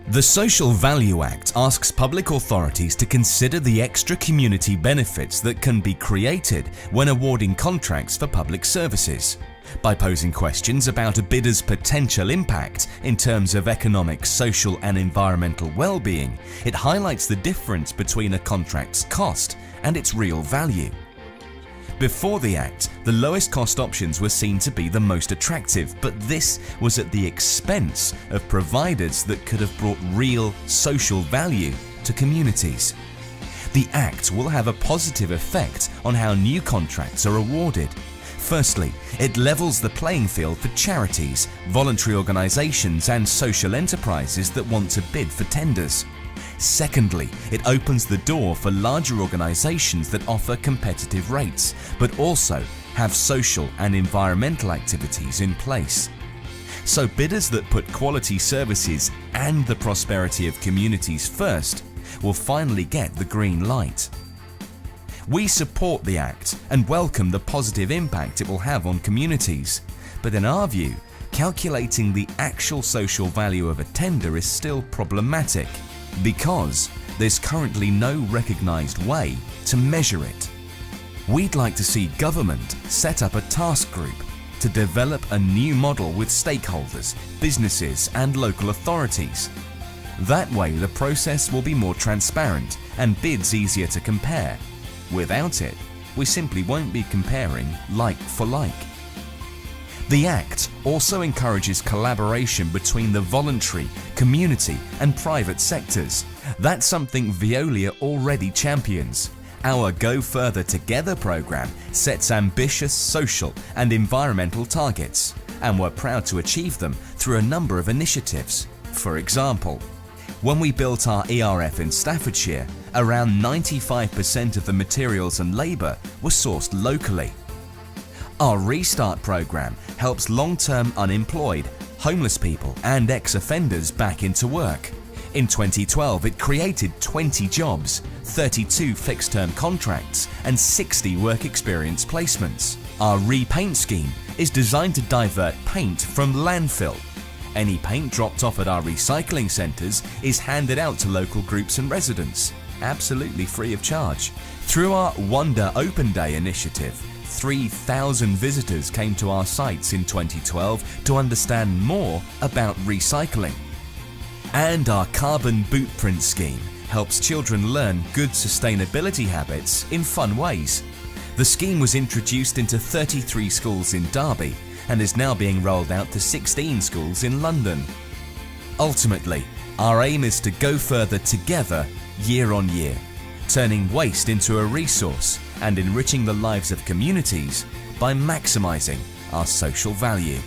The Social Value Act asks public authorities to consider the extra community benefits that can be created when awarding contracts for public services. By posing questions about a bidder's potential impact in terms of economic, social and environmental well-being, it highlights the difference between a contract's cost and its real value. Before the Act, the lowest cost options were seen to be the most attractive, but this was at the expense of providers that could have brought real social value to communities. The Act will have a positive effect on how new contracts are awarded. Firstly, it levels the playing field for charities, voluntary organisations and social enterprises that want to bid for tenders. Secondly, it opens the door for larger organisations that offer competitive rates, but also have social and environmental activities in place. So bidders that put quality services and the prosperity of communities first will finally get the green light. We support the Act and welcome the positive impact it will have on communities, but in our view, calculating the actual social value of a tender is still problematic because there's currently no recognised way to measure it. We'd like to see government set up a task group to develop a new model with stakeholders, businesses and local authorities. That way the process will be more transparent and bids easier to compare. Without it, we simply won't be comparing like for like. The Act also encourages collaboration between the voluntary, community and private sectors. That's something Veolia already champions. Our Go Further Together program sets ambitious social and environmental targets, and we're proud to achieve them through a number of initiatives. For example, when we built our ERF in Staffordshire, around 95% of the materials and labour were sourced locally. Our Restart program helps long-term unemployed, homeless people and ex-offenders back into work. In 2012, it created 20 jobs, 32 fixed-term contracts and 60 work experience placements. Our Repaint scheme is designed to divert paint from landfill. Any paint dropped off at our recycling centres is handed out to local groups and residents, absolutely free of charge. Through our Wonder Open Day initiative, 3,000 visitors came to our sites in 2012 to understand more about recycling. And our Carbon Bootprint scheme helps children learn good sustainability habits in fun ways. The scheme was introduced into 33 schools in Derby and is now being rolled out to 16 schools in London. Ultimately, our aim is to go further together year on year, turning waste into a resource and enriching the lives of communities by maximising our social value.